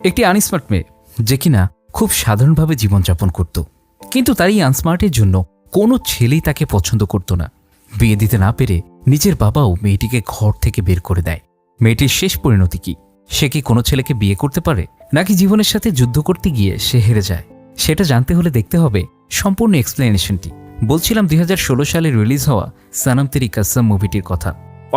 একটি আনস্মার্ট মেয়ে যে কিনা খুব সাধারণভাবে জীবনযাপন করত, কিন্তু তার এই আনস্মার্টের জন্য কোনো ছেলেই তাকে পছন্দ করত না। বিয়ে দিতে না পেরে নিজের বাবাও মেয়েটিকে ঘর থেকে বের করে দেয়। মেয়েটির শেষ পরিণতি কি? সে কি কোনো ছেলেকে বিয়ে করতে পারে, নাকি জীবনের সাথে যুদ্ধ করতে গিয়ে সে হেরে যায়? সেটা জানতে হলে দেখতে হবে সম্পূর্ণ এক্সপ্লেনেশনটি। বলছিলাম 2016 সালে রিলিজ হওয়া সনম তেরি কসম মুভিটির কথা।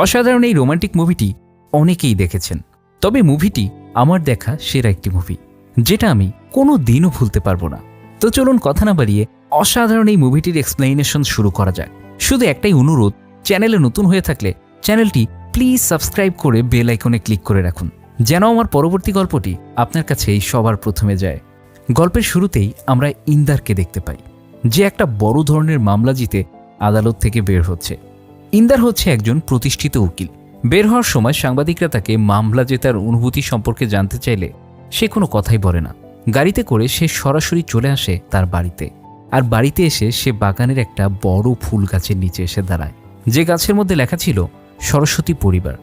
অসাধারণ এই রোমান্টিক মুভিটি অনেকেই দেখেছেন, তবে মুভিটি আমার দেখা সেরা একটি মুভি, যেটা আমি কোনো দিনও ভুলতে পারবো না। তো চলুন কথা না বাড়িয়ে অসাধারণ এই মুভিটির এক্সপ্লেনেশন শুরু করা যাক। শুধু একটাই অনুরোধ, চ্যানেলে নতুন হয়ে থাকলে চ্যানেলটি প্লিজ সাবস্ক্রাইব করে বেল আইকনে ক্লিক করে রাখুন, যেন আমার পরবর্তী গল্পটি আপনার কাছেই সবার প্রথমে যায়। গল্পের শুরুতেই আমরা ইন্দারকে দেখতে পাই, যে একটা বড় ধরনের মামলা জিতে আদালত থেকে বের হচ্ছে। ইন্দার হচ্ছে একজন প্রতিষ্ঠিত উকিল। বের হওয়ার সময় সাংবাদিকরা তাকে মামলা জেতার অনুভূতি সম্পর্কে জানতে চাইলে সে কোনো কথাই বলে না। গাড়িতে করে সে সরাসরি চলে আসে তার বাড়িতে, আর বাড়িতে এসে সে বাগানের একটা বড় ফুল গাছের নিচে এসে দাঁড়ায়, যে গাছের মধ্যে লেখা ছিল সরস্বতী পরিবার।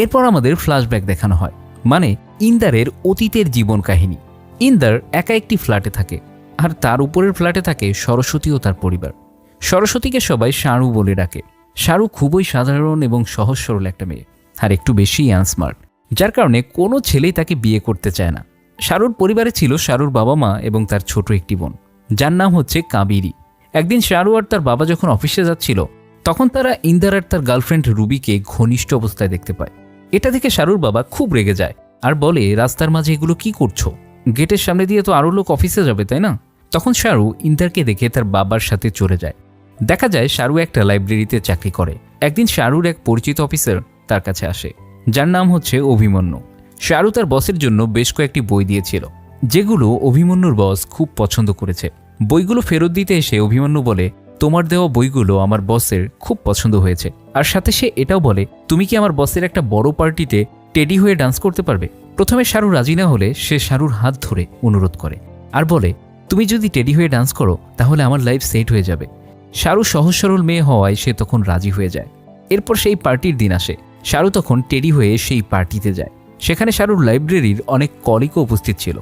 এরপর আমাদের ফ্ল্যাশব্যাক দেখানো হয়, মানে ইন্দারের অতীতের জীবন কাহিনী। ইন্দার একা একটি ফ্ল্যাটে থাকে, আর তার উপরের ফ্ল্যাটে থাকে সরস্বতী ও তার পরিবার। সরস্বতীকে সবাই শারু বলে ডাকে। শারু খুবই সাধারণ এবং সহজ সরল একটা মেয়ে, আর একটু বেশি আনস্মার্ট, যার কারণে কোনো ছেলেই তাকে বিয়ে করতে চায় না। শারুর পরিবারে ছিল শারুর বাবা মা এবং তার ছোট একটি বোন, যার নাম হচ্ছে কাবেরী। একদিন শারু আর তার বাবা যখন অফিসে যাচ্ছিল, তখন তারা ইন্দার আর তার গার্লফ্রেন্ড রুবিকে ঘনিষ্ঠ অবস্থায় দেখতে পায়। এটা দেখে শারুর বাবা খুব রেগে যায় আর বলে, রাস্তার মাঝে এগুলো কি করছো? গেটের সামনে দিয়ে তো আরও লোক অফিসে যাবে, তাই না? তখন শারু ইন্দারকে দেখে তার বাবার সাথে চলে যায়। দেখা যায় শারু একটা লাইব্রেরিতে চাকরি করে। একদিন শারুর এক পরিচিত অফিসার তার কাছে আসে, যার নাম হচ্ছে অভিমন্যু। শারু তার বসের জন্য বেশ কয়েকটি বই দিয়েছিল, যেগুলো অভিমন্যুর বস খুব পছন্দ করেছে। বইগুলো ফেরত দিতে এসে অভিমন্যু বলে, তোমার দেওয়া বইগুলো আমার বসের খুব পছন্দ হয়েছে। আর সাথে সে এটাও বলে, তুমি কি আমার বসের একটা বড় পার্টিতে টেডি হয়ে ডান্স করতে পারবে? প্রথমে শারু রাজি না হলে সে শারুর হাত ধরে অনুরোধ করে আর বলে, তুমি যদি টেডি হয়ে ডান্স করো তাহলে আমার লাইফ সেট হয়ে যাবে। শারু সহজ সরল মেয়ে হওয়ায় সে তখন রাজি হয়ে যায়। এরপর সেই পার্টির দিন আসে। শারু তখন টেডি হয়ে সেই পার্টিতে যায়। সেখানে শারুর লাইব্রেরির অনেক কলিগও উপস্থিত ছিল।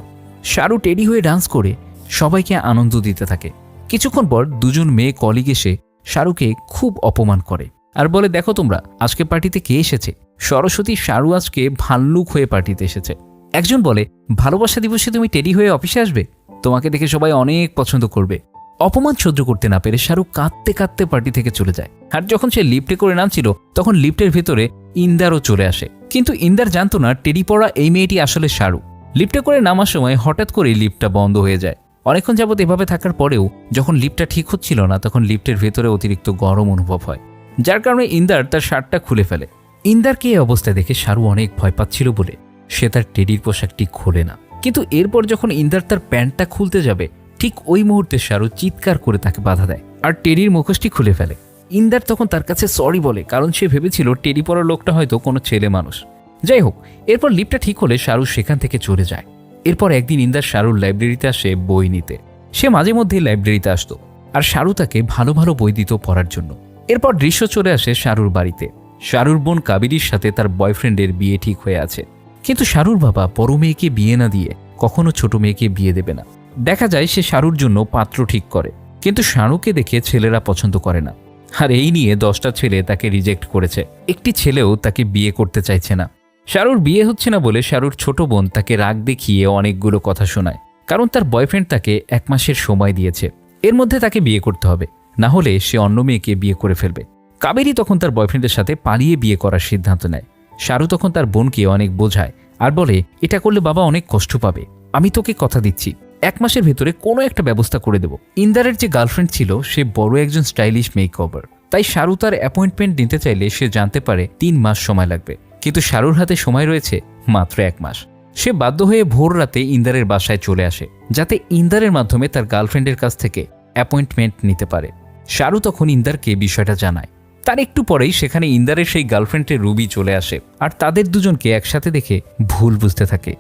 শারু টেডি হয়ে ডান্স করে সবাইকে আনন্দ দিতে থাকে। কিছুক্ষণ পর দুজন মেয়ে কলিগ এসে শারুকে খুব অপমান করে আর বলে, দেখো তোমরা, আজকে পার্টিতে কে এসেছে? সরস্বতী শারু আজকে ভাল্লুক হয়ে পার্টিতে এসেছে। একজন বলে, ভালোবাসা দিবসে তুমি টেডি হয়ে অফিসে আসবে? তোমাকে দেখে সবাই অনেক পছন্দ করবে। অপমান সহ্য করতে না পেরে শারু কাঁদতে কাঁদতে পার্টি থেকে চলে যায়। আর যখন সে লিফটে করে নামছিল, তখন লিফটের ভেতরে ইন্দারও চলে আসে। কিন্তু ইন্দার জানতো না টেডি পরা এই মেয়েটি আসলে শারু। লিফটে করে নামার সময় হঠাৎ করে লিফটটা বন্ধ হয়ে যায়। অনেকক্ষণ যাবৎ এভাবে থাকার পরেও যখন লিফটটা ঠিক হচ্ছিল না, তখন লিফটের ভেতরে অতিরিক্ত গরম অনুভব হয়, যার কারণে ইন্দার তার শার্টটা খুলে ফেলে। ইন্দারকে এই অবস্থায় দেখে শারু অনেক ভয় পাচ্ছিল বলে সে তার টেডির পোশাকটি খোলে না। কিন্তু এরপর যখন ইন্দার তার প্যান্টটা খুলতে যাবে, ঠিক ওই মুহূর্তে শারু চিৎকার করে তাকে বাধা দেয় আর টেডির মুখোশটি খুলে ফেলে। ইন্দার তখন তার কাছে সরি বলে, কারণ সে ভেবেছিল টেডি পরা লোকটা হয়তো কোনো ছেলে মানুষ। যাই হোক, এরপর লিফটটা ঠিক হলে শারু সেখান থেকে চলে যায়। এরপর একদিন ইন্দার শারুর লাইব্রেরিতে আসে বই নিতে। সে মাঝে মধ্যেই লাইব্রেরিতে আসতো, আর শারু তাকে ভালো ভালো বই দিত পড়ার জন্য। এরপর দৃশ্য চলে আসে শারুর বাড়িতে। শারুর বোন কাবেরীর সাথে তার বয়ফ্রেন্ডের বিয়ে ঠিক হয়ে আছে, কিন্তু শারুর বাবা বড় মেয়েকে বিয়ে না দিয়ে কখনো ছোট মেয়েকে বিয়ে দেবে না। দেখা যায় সে শারুর জন্য পাত্র ঠিক করে, কিন্তু শারুকে দেখে ছেলেরা পছন্দ করে না। আর এই নিয়ে 10টা ছেলে তাকে রিজেক্ট করেছে। একটি ছেলেও তাকে বিয়ে করতে চাইছে না। শারুর বিয়ে হচ্ছে না বলে শারুর ছোট বোন তাকে রাগ দেখিয়ে অনেকগুলো কথা শোনায়, কারণ তার বয়ফ্রেন্ড তাকে 1 মাসের সময় দিয়েছে। এর মধ্যে তাকে বিয়ে করতে হবে, না হলে সে অন্য মেয়েকে বিয়ে করে ফেলবে। কাবেরী তখন তার বয়ফ্রেন্ডের সাথে পালিয়ে বিয়ে করার সিদ্ধান্ত নেয়। শারু তখন তার বোনকে অনেক বোঝায় আর বলে, এটা করলে বাবা অনেক কষ্ট পাবে। আমি তোকে কথা দিচ্ছি, 1 মাসের ভেতরে কোনো একটা ব্যবস্থা করে দেব। ইন্দারের যে গার্লফ্রেন্ড ছিল সে বড় একজন স্টাইলিশ মেকওভার, তাই শারু তার অ্যাপয়েন্টমেন্ট নিতে চাইলে সে জানতে পারে 3 মাস সময় লাগবে, কিন্তু শারুর হাতে সময় রয়েছে মাত্র 1 মাস। সে বাধ্য হয়ে ভোর রাতে ইন্দারের বাসায় চলে আসে, যাতে ইন্দারের মাধ্যমে তার গার্লফ্রেন্ডের কাছ থেকে অ্যাপয়েন্টমেন্ট নিতে পারে। শারু তখন ইন্দারকে বিষয়টা জানায়। তার একটু পরেই সেখানে ইন্দারের সেই গার্লফ্রেন্ডের রুবি চলে আসে, আর তাদের দুজনকে একসাথে দেখে ভুল বুঝতে থাকে।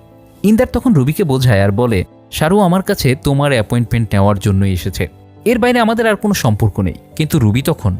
ইন্দার তখন রুবিকে বোঝায় আর বলে, শারু আমার কাছে তোমার অ্যাপয়েন্টমেন্ট নেওয়ার জন্যই এসেছে, এর বাইরে আমাদের আর কোনো সম্পর্ক নেই। কিন্তু রুবি তখন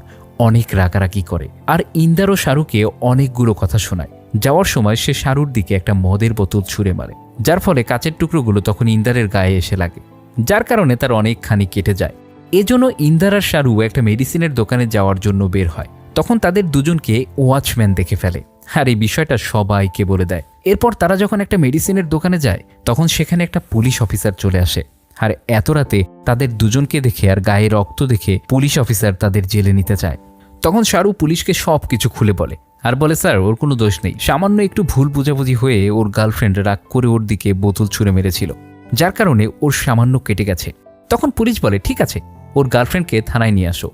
অনেক রাগারাগি করে, আর ইন্দার ও শারুকে অনেকগুলো কথা শোনায়। যাওয়ার সময় সে শারুর দিকে একটা মদের বোতল ছুঁড়ে মারে, যার ফলে কাচের টুকরোগুলো তখন ইন্দারের গায়ে এসে লাগে, যার কারণে তার অনেকখানি কেটে যায়। এজন্য ইন্দার আর শাহরু একটা মেডিসিনের দোকানে যাওয়ার জন্য বের হয়। তখন তাদের দুজনকে ওয়াচম্যান দেখে ফেলে, আর এই বিষয়টা সবাইকে বলে দেয়। এরপর তারা যখন একটা মেডিসিনের দোকানে যায় তখন সেখানে একটা পুলিশ অফিসার চলে আসে, আর এত রাতে তাদের দুজনকে দেখে আর গায়ে রক্ত দেখে পুলিশ অফিসার তাদের জেলে নিতে চায়। তখন শাহরু পুলিশকে সব কিছু খুলে বলে আর বলে, স্যার ওর কোনো দোষ নেই, সামান্য একটু ভুল বোঝাবুঝি হয়ে ওর গার্লফ্রেন্ড রাগ করে ওর দিকে বোতল ছুঁড়ে মেরেছিল, যার কারণে ওর সামান্য কেটে গেছে। তখন পুলিশ বলে, ঠিক আছে, ওর গার্লফ্রেন্ডকে থানায় নিয়ে আসো।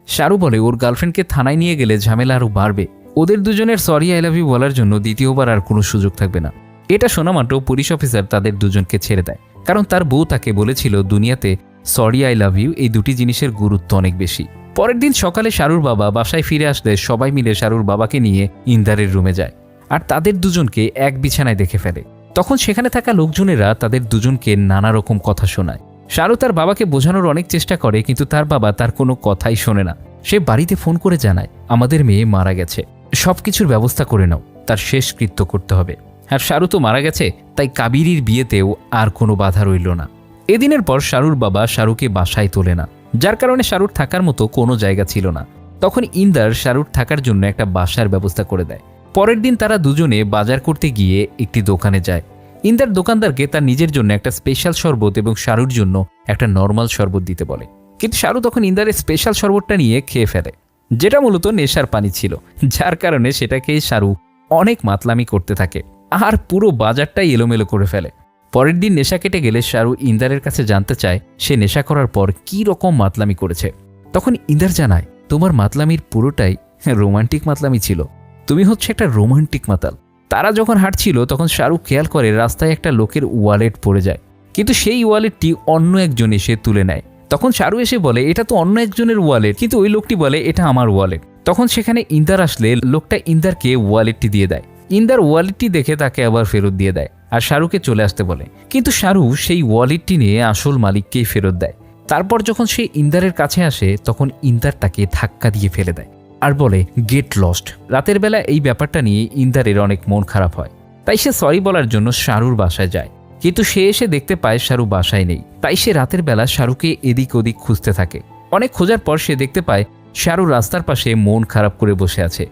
শাহরু বলে, ওর গার্লফ্রেন্ডকে থানায় নিয়ে গেলে ঝামেলা আরও বাড়বে, ওদের দুজনের সরি আই লাভ ইউ বলার জন্য দ্বিতীয়বার আর কোনো সুযোগ থাকবে না। এটা শোনা মাত্র পুলিশ অফিসার তাদের দুজনকে ছেড়ে দেয়, কারণ তার বউ তাকে বলেছিল দুনিয়াতে সরি আই লাভ ইউ এই দুটি জিনিসের গুরুত্ব অনেক বেশি। পরের দিন সকালে শাহরুর বাবা বাসায় ফিরে আসলে সবাই মিলে শাহরুর বাবাকে নিয়ে ইন্দারের রুমে যায়, আর তাদের দুজনকে এক বিছানায় দেখে ফেলে। তখন সেখানে থাকা লোকজনেরা তাদের দুজনকে নানা রকম কথা শোনায়। শাহরু তার বাবাকে বোঝানোর অনেক চেষ্টা করে, কিন্তু তার বাবা তার কোনো কথাই শোনে না। সে বাড়িতে ফোন করে জানায়, আমাদের মেয়ে মারা গেছে, সবকিছুর ব্যবস্থা করে নাও, তার শেষ কৃত্য করতে হবে। আর শাহরু তো মারা গেছে, তাই কাবেরীর বিয়েতেও আর কোনো বাধা রইল না। এদিনের পর শাহরুর বাবা শাহরুকে বাসায় তোলে না, যার কারণে শাহরুর থাকার মতো কোনো জায়গা ছিল না। তখন ইন্দার শাহরুর থাকার জন্য একটা বাসার ব্যবস্থা করে দেয়। পরের দিন তারা দুজনে বাজার করতে গিয়ে একটি দোকানে যায়। ইন্দার দোকানদারকে তার নিজের জন্য একটা স্পেশাল শরবত এবং শাহরুর জন্য একটা নর্মাল শরবত দিতে বলে, কিন্তু শাহরু তখন ইন্দারের স্পেশাল শরবতটা নিয়ে খেয়ে ফেলে, যেটা মূলত নেশার পানি ছিল, যার কারণে সেটাকে শাহরু অনেক মাতলামি করতে থাকে আর পুরো বাজারটাই এলোমেলো করে ফেলে। পরের দিন নেশা কেটে গেলে শাহরু ইন্দারের কাছে জানতে চায় সে নেশা করার পর কি রকম মাতলামি করেছে। তখন ইন্দার জানায়, তোমার মাতলামির পুরোটাই রোমান্টিক মাতলামি ছিল, তুমি হচ্ছে একটা রোমান্টিক মাতাল। তারা যখন হাঁটছিল তখন শাহরু খেয়াল করে রাস্তায় একটা লোকের ওয়ালেট পড়ে যায়, কিন্তু সেই ওয়ালেটটি অন্য একজন এসে তুলে নেয়। তখন শাহরু এসে বলে, এটা তো অন্য একজনের ওয়ালেট, কিন্তু ওই লোকটি বলে এটা আমার ওয়ালেট। তখন সেখানে ইন্দার আসলে লোকটা ইন্দারকে ওয়ালেটটি দিয়ে দেয়। ইন্দার ওয়ালেটটি দেখে তাকে আবার ফেরত দিয়ে দেয় আর শাহরুকে চলে আসতে বলে, কিন্তু শাহরু সেই ওয়ালেটটি নিয়ে আসল মালিককেই ফেরত দেয়। তারপর যখন সে ইন্দারের কাছে আসে তখন ইন্দার তাকে ধাক্কা দিয়ে ফেলে দেয় আর বলে, গেট লস্ট। রাতের বেলা এই ব্যাপারটা নিয়ে ইন্দারের অনেক মন খারাপ হয়, তাই সে সরি বলার জন্য শাহরুর বাসায় যায়, কিন্তু সে এসে দেখতে পায় শাহরু বাসায় নেই। তাই সে রাতের বেলা শাহরুকে এদিক ওদিক খুঁজতে থাকে। অনেক খোঁজার পর সে দেখতে পায় শাহরু রাস্তার পাশে মন খারাপ করে বসে আছে।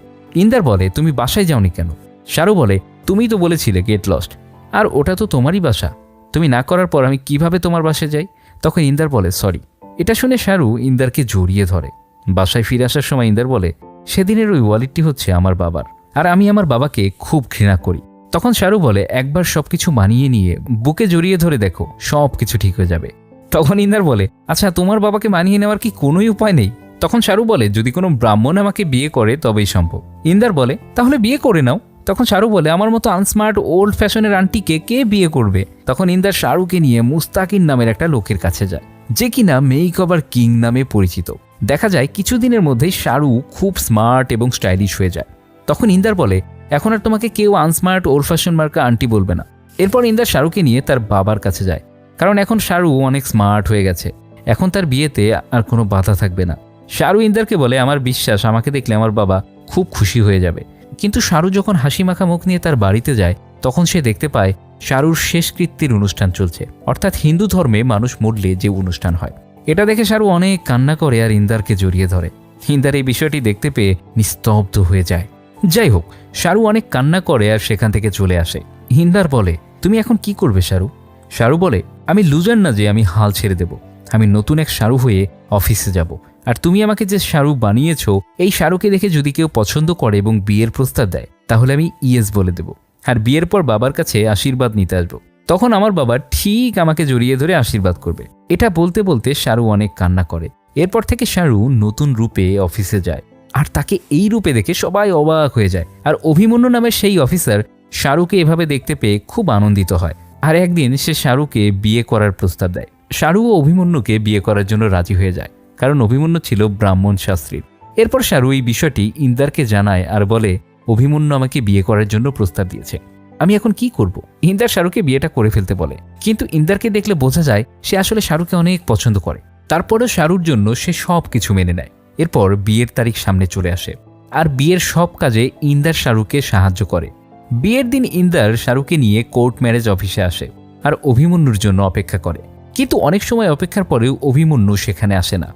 ইন্দার বলে, তুমি বাসায় যাওনি কেন? শাহরু বলে, তুমি তো বলেছিলে গেট লস্ট, আর ওটা তো তোমারই বাসা, তুমি না করার পর আমি কিভাবে তোমার বাসায় যাই? তখন ইন্দার বলে, সরি। এটা শুনে শাহরু ইন্দারকে জড়িয়ে ধরে। বাসায় ফিরে আসার সময় ইন্দার বলে, সেদিনের ওই ওয়ালেটটি হচ্ছে আমার বাবার, আর আমি আমার বাবাকে খুব ঘৃণা করি। তখন শাহরু বলে, একবার সবকিছু মানিয়ে নিয়ে বুকে জড়িয়ে ধরে দেখো, সব কিছু ঠিক হয়ে যাবে। তখন ইন্দার বলে, আচ্ছা তোমার বাবাকে মানিয়ে নেওয়ার কি কোনোই উপায় নেই? তখন শাহরু বলে, যদি কোনো ব্রাহ্মণ আমাকে বিয়ে করে তবেই সম্ভব। ইন্দার বলে, তাহলে বিয়ে করে নাও। তখন শাহরু বলে, আমার মতো আনস্মার্ট ওল্ড ফ্যাশনের আন্টিকে কে বিয়ে করবে? তখন ইন্দার শাহরুকে নিয়ে মুস্তাকিন নামের একটা লোকের কাছে যায়, যে কিনা মেকওভার কিং নামে পরিচিত। দেখা যায় কিছুদিনের মধ্যেই শাহরু খুব স্মার্ট এবং স্টাইলিশ হয়ে যায়। তখন ইন্দার বলে, এখন আর তোমাকে কেউ আনস্মার্ট ওল্ড ফ্যাশন মার্কা আন্টি বলবে না। এরপর ইন্দার শাহরুকে নিয়ে তার বাবার কাছে যায়, কারণ এখন শাহরু অনেক স্মার্ট হয়ে গেছে, এখন তার বিয়েতে আর কোনো বাধা থাকবে না। শাহরু ইন্দারকে বলে, আমার বিশ্বাস আমাকে দেখলে আমার বাবা খুব খুশি হয়ে যাবে। কিন্তু শাহরু যখন হাসি মাখা মুখ নিয়ে তার বাড়িতে যায় তখন সে দেখতে পায় শাহরুর শেষকৃত্যের অনুষ্ঠান চলছে, অর্থাৎ হিন্দু ধর্মে মানুষ মরলে যে অনুষ্ঠান হয়। এটা দেখে শাহরু অনেক কান্না করে আর ইন্দারকে জড়িয়ে ধরে। ইন্দার এই বিষয়টি দেখতে পেয়ে নিস্তব্ধ হয়ে যায়। যাই হোক, শাহরু অনেক কান্না করে আর সেখান থেকে চলে আসে। ইন্দার বলে, তুমি এখন কি করবে শাহরু? শাহরু বলে, আমি লুজার না যে আমি হাল ছেড়ে দেব, আমি নতুন এক শাহরু হয়ে অফিসে যাব, আর তুমি আমাকে যে শাহরু বানিয়েছো এই শাহরুকে দেখে যদি কেউ পছন্দ করে এবং বিয়ের প্রস্তাব দেয় তাহলে আমি ইয়েস বলে দেব, আর বিয়ের পর বাবার কাছে আশীর্বাদ নিতে আসবো। তখন আমার বাবা ঠিক আমাকে জড়িয়ে ধরে আশীর্বাদ করবে। এটা বলতে বলতে শাহরু অনেক কান্না করে। এরপর থেকে শাহরু নতুন রূপে অফিসে যায়, আর তাকে এই রূপে দেখে সবাই অবাক হয়ে যায়। আর অভিমন্যু নামের সেই অফিসার শাহরুকে এভাবে দেখতে পেয়ে খুব আনন্দিত হয়, আর একদিন সে শাহরুকে বিয়ে করার প্রস্তাব দেয়। শাহরু ও অভিমন্যুকে বিয়ে করার জন্য রাজি হয়ে যায়, কারণ অভিমন্যু ছিল ব্রাহ্মণ শাস্ত্রীর। এরপর শাহরু এই বিষয়টি ইন্দারকে জানায় আর বলে, অভিমন্যু আমাকে বিয়ে করার জন্য প্রস্তাব দিয়েছে, আমি এখন কি করব? ইন্দার শাহরুকে বিয়েটা করে ফেলতে বলে, কিন্তু ইন্দারকে দেখলে বোঝা যায় সে আসলে শাহরুকে অনেক পছন্দ করে। তারপরেও শাহরুর জন্য সে সব কিছু মেনে নেয়। এরপর বিয়ের তারিখ সামনে চলে আসে, আর বিয়ের সব কাজে ইন্দার শাহরুকে সাহায্য করে। বিয়ের দিন ইন্দার শাহরুখকে নিয়ে কোর্ট ম্যারেজ অফিসে আসে আর অভিমন্যুর জন্য অপেক্ষা করে, কিন্তু অনেক সময় অপেক্ষার পরেও অভিমন্যু সেখানে আসে না,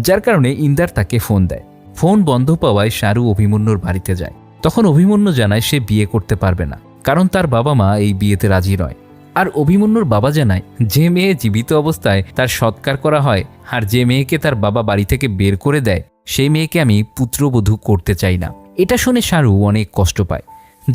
যার কারণে ইন্দার তাকে ফোন দেয়। ফোন বন্ধ পাওয়ায় শাহরু অভিমন্যুর বাড়িতে যায়। তখন অভিমন্যু জানায় সে বিয়ে করতে পারবে না, কারণ তার বাবা মা এই বিয়েতে রাজি নয়। আর অভিমন্যুর বাবা জানায় যে মেয়ে জীবিত অবস্থায় তার সৎকার করা হয় আর যে মেয়েকে তার বাবা বাড়ি থেকে বের করে দেয় সেই মেয়েকে আমি পুত্রবধূ করতে চাই না। এটা শুনে শাহরু অনেক কষ্ট পায়।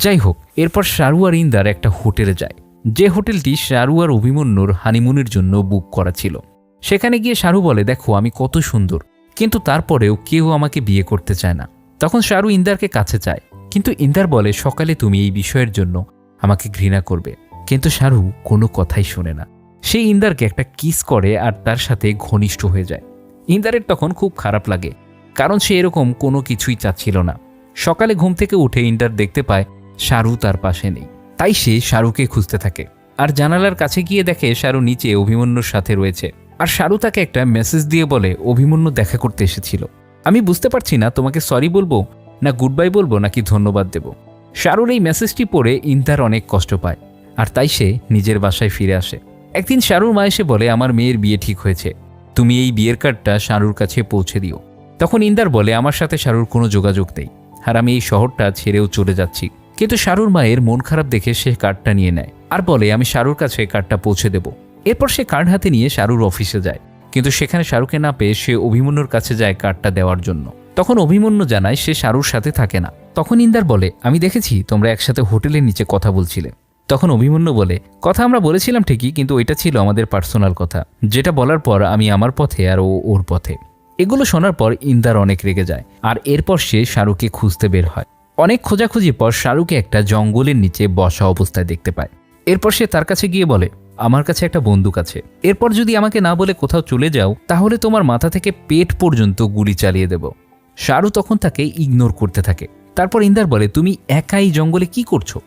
যাই হোক, এরপর শাহরু আর ইন্দার একটা হোটেলে যায়, যে হোটেলটি শাহরু আর অভিমন্যুর হানিমুনের জন্য বুক করা ছিল। সেখানে গিয়ে শাহরু বলে, দেখো আমি কত সুন্দর, কিন্তু তারপরেও কেউ আমাকে বিয়ে করতে চায় না। তখন শাহরু ইন্দারকে কাছে চায়, কিন্তু ইন্দার বলে সকালে তুমি এই বিষয়ের জন্য আমাকে ঘৃণা করবে। কিন্তু শাহরু কোনো কথাই শোনে না। সে ইন্দারকে একটা কিস করে আর তার সাথে ঘনিষ্ঠ হয়ে যায়। ইন্দারের তখন খুব খারাপ লাগে, কারণ সে এরকম কোনো কিছুই চাচ্ছিল না। সকালে ঘুম থেকে উঠে ইন্দার দেখতে পায় শাহরু তার পাশে নেই, তাই সে শাহরুকে খুঁজতে থাকে আর জানালার কাছে গিয়ে দেখে শাহরু নিচে অভিমন্যুর সাথে রয়েছে। আর শাহরু তাকে একটা মেসেজ দিয়ে বলে অভিমন্যু দেখা করতে এসেছিল, আমি বুঝতে পারছি না তোমাকে সরি বলবো না গুড বাই বলবো নাকি ধন্যবাদ দেব। শাহরুর এই মেসেজটি পড়ে ইন্দার অনেক কষ্ট পায় আর তাই সে নিজের বাসায় ফিরে আসে। একদিন শাহরুর মা এসে বলে আমার মেয়ের বিয়ে ঠিক হয়েছে, তুমি এই বিয়ের কার্ডটা শাহরুর কাছে পৌঁছে দিও। তখন ইন্দার বলে আমার সাথে শাহরুর কোনো যোগাযোগ নেই আর আমি এই শহরটা ছেড়েও চলে যাচ্ছি। কিন্তু শাহরুর মায়ের মন খারাপ দেখে সে কার্ডটা নিয়ে নেয় আর বলে আমি শাহরুর কাছে কার্ডটা পৌঁছে দেব। এরপর সে কার্ড হাতে নিয়ে শাহরুর অফিসে যায়, কিন্তু সেখানে শাহরুকে না পেয়ে সে অভিমন্যুর কাছে যায় কার্ডটা দেওয়ার জন্য। তখন অভিমন্যু জানায় সে শাহরুর সাথে থাকে না। তখন ইন্দার বলে আমি দেখেছি তোমরা একসাথে হোটেলের নিচে কথা বলছিলে। তখন অভিমন্যু বলে কথা আমরা বলেছিলাম ঠিকই, কিন্তু এটা ছিল আমাদের পার্সোনাল কথা, যেটা বলার পর আমি আমার পথে আর ও ওর পথে। এগুলো শোনার পর ইন্দার অনেক রেগে যায় আর এরপর সে শাহরুকে খুঁজতে বের হয়। অনেক খোঁজাখুঁজির পর শাহরুকে একটা জঙ্গলের নিচে বসা অবস্থায় দেখতে পায়। এরপর সে তার কাছে গিয়ে বলে আমার কাছে একটা বন্দুক আছে, এরপর যদি আমাকে না বলে কোথাও চলে যাও তাহলে তোমার মাথা থেকে পেট পর্যন্ত গুলি চালিয়ে দেব। শাহরু তখন তাকে ইগনোর করতে থাকে। তারপর ইন্দার বলে তুমি একা এই জঙ্গলে কি করছো?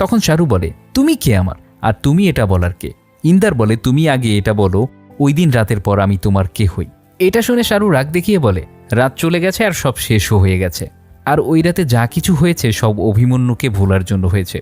তখন শাহরু বলে তুমি কে আমার, আর তুমি এটা বলার কে? ইন্দার বলে তুমি আগে এটা বলো ওই দিন রাতের পর আমি তোমার কে হই। এটা শুনে শাহরু রাগ দেখিয়ে বলে রাত চলে গেছে আর সব শেষও হয়ে গেছে, আর ওই রাতে যা কিছু হয়েছে সব অভিমন্যুকে ভোলার জন্য হয়েছে,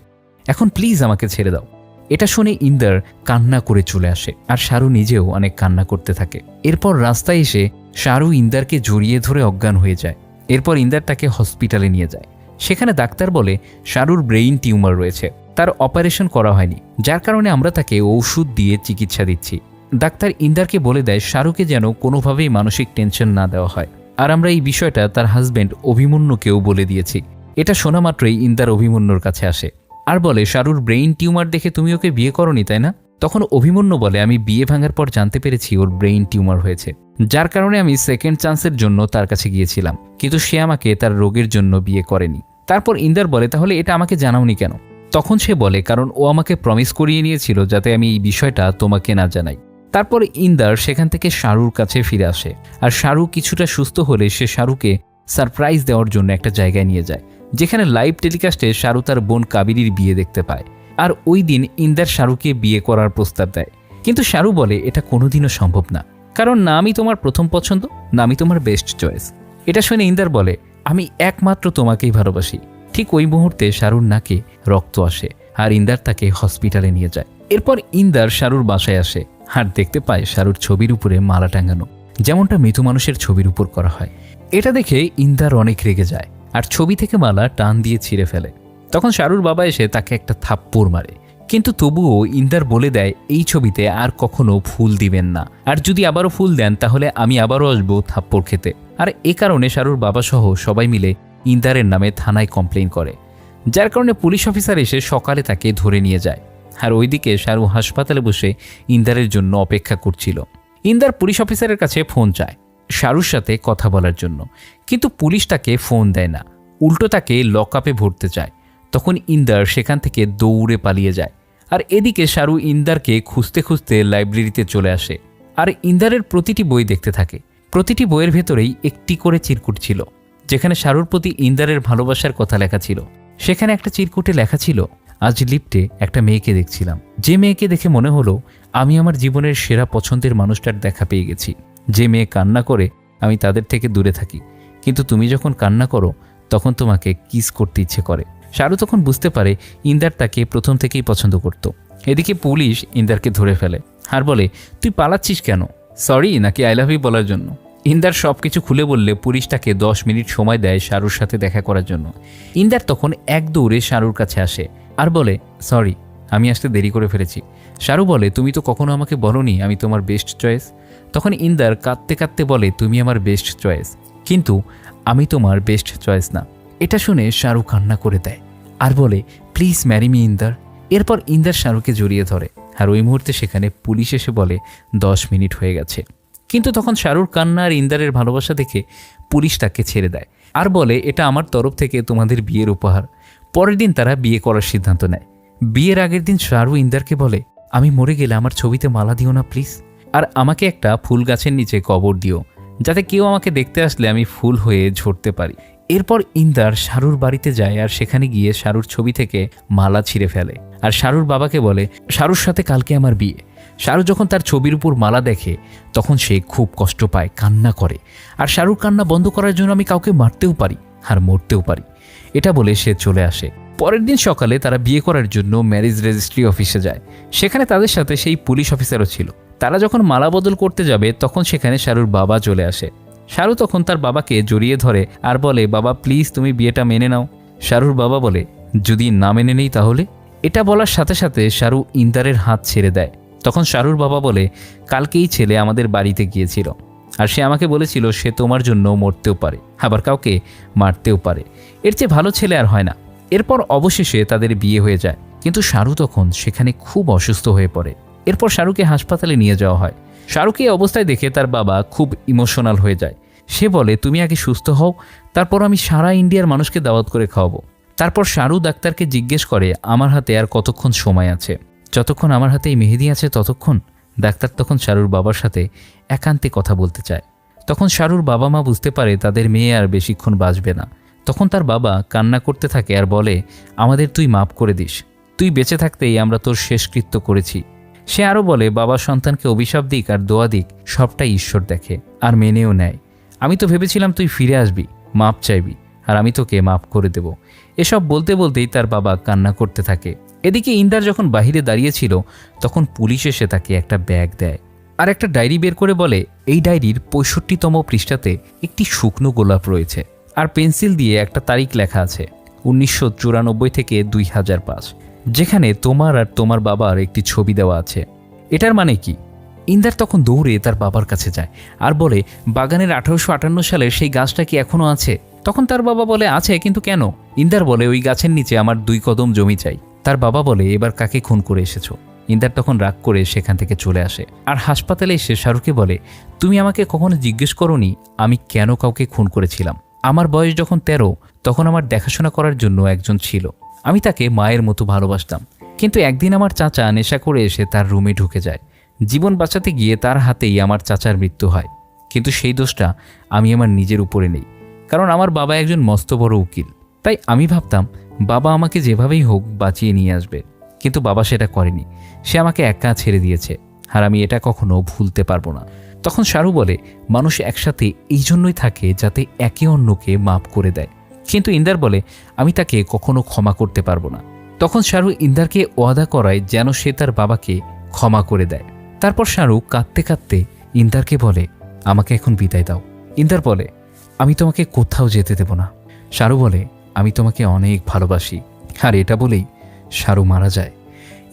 এখন প্লিজ আমাকে ছেড়ে দাও। এটা শুনে ইন্দার কান্না করে চলে আসে আর শাহরু নিজেও অনেক কান্না করতে থাকে। এরপর রাস্তায় এসে শাহরু ইন্দারকে জড়িয়ে ধরে অজ্ঞান হয়ে যায়। এরপর ইন্দার তাকে হসপিটালে নিয়ে যায়। সেখানে ডাক্তার বলে শাহরুর ব্রেইন টিউমার রয়েছে, তার অপারেশন করা হয়নি, যার কারণে আমরা তাকে ওষুধ দিয়ে চিকিৎসা দিচ্ছি। ডাক্তার ইন্দারকে বলে দেয় শাহরুকে যেন কোনোভাবেই মানসিক টেনশন না দেওয়া হয়, আর আমরা এই বিষয়টা তার হাজব্যান্ড অভিমন্যুকেও বলে দিয়েছি। এটা শোনা মাত্রই ইন্দার অভিমন্যুর কাছে আসে আর বলে শাহরুর ব্রেইন টিউমার দেখে তুমি ওকে বিয়ে করনি তাই না? তখন অভিমন্যু বলে আমি বিয়ে ভাঙার পর জানতে পেরেছি ওর ব্রেইন টিউমার হয়েছে, যার কারণে আমি সেকেন্ড চান্সের জন্য তার কাছে গিয়েছিলাম, কিন্তু সে আমাকে তার রোগের জন্য বিয়ে করেনি। তারপর ইন্দার বলে তাহলে এটা আমাকে জানাওনি কেন? তখন সে বলে কারণ ও আমাকে প্রমিস করিয়ে নিয়েছিল যাতে আমি এই বিষয়টা তোমাকে না জানাই। তারপর ইন্দার সেখান থেকে শাহরুর কাছে ফিরে আসে আর শাহরু কিছুটা সুস্থ হলে সে শাহরুকে সারপ্রাইজ দেওয়ার জন্য একটা জায়গায় নিয়ে যায়, যেখানে লাইভ টেলিকাস্টে শাহরু তার বোন কাবেরীর বিয়ে দেখতে পায়। আর ওই দিন ইন্দার শাহরুকে বিয়ে করার প্রস্তাব দেয়, কিন্তু শাহরু বলে এটা কোনোদিনও সম্ভব না, কারণ না আমি তোমার প্রথম পছন্দ না আমি তোমার বেস্ট চয়েস। এটা শুনে ইন্দার বলে আমি একমাত্র তোমাকেই ভালোবাসি। ঠিক ওই মুহূর্তে শাহরুর নাকে রক্ত আসে আর ইন্দার তাকে হসপিটালে নিয়ে যায়। এরপর ইন্দার শাহরুর বাসায় আসে আর দেখতে পায় শাহরুর ছবির উপরে মালা টাঙানো, যেমনটা মৃত মানুষের ছবির উপর করা হয়। এটা দেখে ইন্দার অনেক রেগে যায় আর ছবি থেকে মালা টান দিয়ে ছিঁড়ে ফেলে। তখন শাহরুর বাবা এসে তাকে একটা থাপ্পড় মারে, কিন্তু তবুও ইন্দার বলে দেয় এই ছবিতে আর কখনো ফুল দিবেন না, আর যদি আবারও ফুল দেন তাহলে আমি আবারও আসবো থাপ্পড় খেতে। আর এ কারণে শাহরুর বাবা সহ সবাই মিলে ইন্দারের নামে থানায় কমপ্লেন করে, যার কারণে পুলিশ অফিসার এসে সকালে তাকে ধরে নিয়ে যায়। আর ওইদিকে শাহরু হাসপাতালে বসে ইন্দারের জন্য অপেক্ষা করছিল। ইন্দার পুলিশ অফিসারের কাছে ফোন চায় শাহরুর সাথে কথা বলার জন্য, কিন্তু পুলিশ তাকে ফোন দেয় না, উল্টো তাকে লকআপে ভরতে চায়। তখন ইন্দার সেখান থেকে দৌড়ে পালিয়ে যায়। আর এদিকে শাহরু ইন্দারকে খুঁজতে খুঁজতে লাইব্রেরিতে চলে আসে আর ইন্দারের প্রতিটি বই দেখতে থাকে। প্রতিটি বইয়ের ভেতরেই একটি করে চিরকুট ছিল, যেখানে শাহরুর প্রতি ইন্দারের ভালোবাসার কথা লেখা ছিল। সেখানে একটা চিরকুটে লেখা ছিল আজ লিফটে একটা মেয়েকে দেখছিলাম, যে মেয়েকে দেখে মনে হলো আমি আমার জীবনের সেরা পছন্দের মানুষটার দেখা পেয়ে গেছি। যে মেয়ে কান্না করে আমি তাদের থেকে দূরে থাকি, কিন্তু তুমি যখন কান্না করো তখন তোমাকে কিস করতে ইচ্ছে করে। শাহরুখ তখন বুঝতে পারে ইন্দার তাকে প্রথম থেকেই পছন্দ করত। এদিকে পুলিশ ইন্দারকে ধরে ফেলে আর বলে, তুই পালাচ্ছিস কেন? সরি নাকি আই লাভ ইউ বলার জন্য? ইন্দার সব কিছু খুলে বললে পুলিশ তাকে 10 মিনিট সময় দেয় শাহরুর সাথে দেখা করার জন্য। ইন্দার তখন এক দৌড়ে শাহরুর কাছে আসে আর বলে, সরি, আমি আসতে দেরি করে ফেলেছি। শাহরু বলে, তুমি তো কখনো আমাকে বলোনি আমি তোমার বেস্ট চয়েস। তখন ইন্দার কাঁদতে কাঁদতে বলে, তুমি আমার বেস্ট চয়েস, কিন্তু আমি তোমার বেস্ট চয়েস না। এটা শুনে শাহরুখ কান্না করে দেয় আর বলে, প্লিজ ম্যারি মি ইন্দার। এরপর ইন্দার শাহরুখকে জড়িয়ে ধরে আর ওই মুহূর্তে সেখানে পুলিশ এসে বলে 10 মিনিট হয়ে গেছে। কিন্তু তখন শাহরুখ কান্না আর ইন্দারের ভালোবাসা দেখে পুলিশ তাকে ছেড়ে দেয় আর বলে, এটা আমার তরফ থেকে তোমাদের বিয়ের উপহার। পরের দিন তারা বিয়ে করার সিদ্ধান্ত নেয়। বিয়ের আগের দিন শাহরুখ ইন্দারকে বলে, আমি মরে গেলে আমার ছবিতে মালা দিও না প্লিজ, আর আমাকে একটা ফুল গাছের নিচে কবর দিও, যাতে কেউ আমাকে দেখতে আসলে আমি ফুল হয়ে ঝরতে পারি। এরপর ইন্দার শাহরুর বাড়িতে যায় আর সেখানে গিয়ে শাহরুর ছবি থেকে মালা ছিঁড়ে ফেলে আর শাহরুর বাবাকে বলে, শাহরুর সাথে কালকে আমার বিয়ে। শাহরুখ যখন তার ছবির উপর মালা দেখে তখন সে খুব কষ্ট পায়, কান্না করে। আর শাহরুখ কান্না বন্ধ করার জন্য, আমি কাউকে মারতেও পারি আর মরতেও পারি, এটা বলে সে চলে আসে। পরের দিন সকালে তারা বিয়ে করার জন্য ম্যারেজ রেজিস্ট্রি অফিসে যায়। সেখানে তাদের সাথে সেই পুলিশ অফিসারও ছিল। তারা যখন মালা বদল করতে যাবে তখন সেখানে শাহরুর বাবা চলে আসে। শাহরুখ তখন তার বাবাকে জড়িয়ে ধরে আর বলে, বাবা প্লিজ তুমি বিয়েটা মেনে নাও। শাহরুর বাবা বলে, যদি না মেনে নেই তাহলে? এটা বলার সাথে সাথে শাহরুখ ইন্দারের হাত ছেড়ে দেয়। তখন শাহরুর বাবা বলে, কালকেই ছেলে আমাদের বাড়িতে গিয়েছিল আর সে আমাকে বলেছিল সে তোমার জন্য মরতেও পারে, আবার কাউকে মারতেও পারে, এর চেয়ে ভালো ছেলে আর হয় না। এরপর অবশেষে তাদের বিয়ে হয়ে যায়। কিন্তু শাহরুখ তখন সেখানে খুব অসুস্থ হয়ে পড়ে। এরপর শাহরুখকে হাসপাতালে নিয়ে যাওয়া হয়। শাহরুখকে এই অবস্থায় দেখে তার বাবা খুব ইমোশনাল হয়ে যায়। সে বলে, তুমি আগে সুস্থ হও, তারপর আমি সারা ইন্ডিয়ার মানুষকে দাওয়াত করে খাওয়াবো। তারপর শাহরুখ ডাক্তারকে জিজ্ঞেস করে, আমার হাতে আর কতক্ষণ সময় আছে? যতক্ষণ আমার হাতে এই মেহেদি আছে ততক্ষণ। ডাক্তার তখন শাহরুর বাবার সাথে একান্তে কথা বলতে চায়। তখন শাহরুর বাবা মা বুঝতে পারে তাদের মেয়ে আর বেশিক্ষণ বাঁচবে না। তখন তার বাবা কান্না করতে থাকে আর বলে, আমাদের তুই মাফ করে দিস, তুই বেঁচে থাকতেই আমরা তোর শেষকৃত্য করেছি। সে আরও বলে, বাবা সন্তানকে অভিশাপ দিক আর দোয়া দিক সবটাই ঈশ্বর দেখে আর মেনেও নেয়। আমি তো ভেবেছিলাম তুই ফিরে আসবি, মাপ চাইবি, আর আমি তোকে মাফ করে দেব। এসব বলতে বলতেই তার বাবা কান্না করতে থাকে। এদিকে ইন্দার যখন বাহিরে দাঁড়িয়েছিল তখন পুলিশ এসে তাকে একটা ব্যাগ দেয় আর একটা ডায়েরি বের করে বলে, এই ডায়েরির 65তম পৃষ্ঠাতে একটি শুকনো গোলাপ রয়েছে আর পেন্সিল দিয়ে একটা তারিখ লেখা আছে, 1994 থেকে 2005, যেখানে তোমার আর তোমার বাবার একটি ছবি দেওয়া আছে। এটার মানে কি? ইন্দার তখন দৌড়ে তার বাবার কাছে যায় আর বলে, বাগানের 1858 সালের সেই গাছটা কি এখনো আছে? তখন তার বাবা বলে, আছে, কিন্তু কেন? ইন্দার বলে, ওই গাছের নিচে আমার 2 কদম জমি চাই। তার বাবা বলে, এবার কাকে খুন করে এসেছো? ইন্দার তখন রাগ করে সেখান থেকে চলে আসে আর হাসপাতালে এসে শাহরুখকে বলে, তুমি আমাকে কখনো জিজ্ঞেস করোনি আমি কেন কাউকে খুন করেছিলাম? আমার বয়স যখন 13 তখন আমার দেখাশোনা করার জন্য একজন ছিল, আমি তাকে মায়ের মতো ভালোবাসতাম। কিন্তু একদিন আমার চাচা নেশা করে এসে তার রুমে ঢুকে যায়। জীবন বাঁচাতে গিয়ে তার হাতেই আমার চাচার মৃত্যু হয়। কিন্তু সেই দোষটা আমি আমার নিজের উপরে নেই, কারণ আমার বাবা একজন মস্ত বড় উকিল। তাই আমি ভাবতাম বাবা আমাকে যেভাবেই হোক বাঁচিয়ে নিয়ে আসবে, কিন্তু বাবা সেটা করেনি। সে আমাকে একা ছেড়ে দিয়েছে আর আমি এটা কখনো ভুলতে পারবো না। তখন শাহরুখ বলে, মানুষ একসাথে এই জন্যই থাকে যাতে একে অন্যকে মাফ করে দেয়। কিন্তু ইন্দার বলে, আমি তাকে কখনো ক্ষমা করতে পারবো না। তখন শাহরুখ ইন্দারকে ওয়াদা করায় যেন সে তার বাবাকে ক্ষমা করে দেয়। তারপর শাহরুখ কাঁদতে কাঁদতে ইন্দারকে বলে, আমাকে এখন বিদায় দাও। ইন্দার বলে, আমি তোমাকে কোথাও যেতে দেব না। শাহরুখ বলে, আমি তোমাকে অনেক ভালোবাসি। আর এটা বলেই শাহরুখ মারা যায়।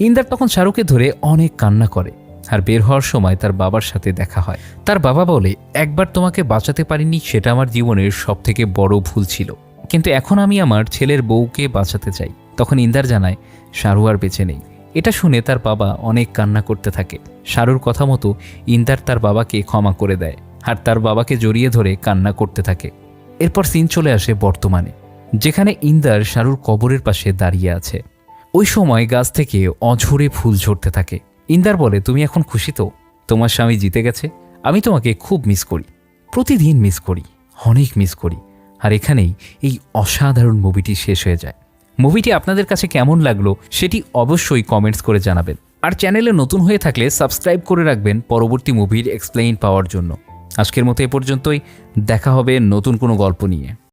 ইন্দার তখন শাহরুখকে ধরে অনেক কান্না করে আর বের হওয়ার সময় তার বাবার সাথে দেখা হয়। তার বাবা বলে, একবার তোমাকে বাঁচাতে পারিনি, সেটা আমার জীবনের সবথেকে বড় ভুল ছিল, কিন্তু এখন আমি আমার ছেলের বউকে বাঁচাতে চাই। তখন ইন্দার জানায় শাহরুখ আর বেঁচে নেই। এটা শুনে তার বাবা অনেক কান্না করতে থাকে। শাহরুর কথা মতো ইন্দার তার বাবাকে ক্ষমা করে দেয় আর তার বাবাকে জড়িয়ে ধরে কান্না করতে থাকে। এরপর সিন চলে আসে বর্তমানে, যেখানে ইন্দার শাহরুর কবরের পাশে দাঁড়িয়ে আছে। ওই সময় গাছ থেকে অঝরে ফুল ঝরতে থাকে। ইন্দার বলে, তুমি এখন খুশি তো? তোমার স্বামী জিতে গেছে। আমি তোমাকে খুব মিস করি, প্রতিদিন মিস করি, অনেক মিস করি। আর এখানেই এই অসাধারণ মুভিটি শেষ হয়ে যায়। মুভিটি আপনাদের কাছে কেমন লাগলো সেটি অবশ্যই কমেন্টস করে জানাবেন। আর চ্যানেলে নতুন হয়ে থাকলে সাবস্ক্রাইব করে রাখবেন পরবর্তী মুভির এক্সপ্লেইন পাওয়ার জন্য। আজকের মতো এ পর্যন্তই, দেখা হবে নতুন কোনো গল্প নিয়ে।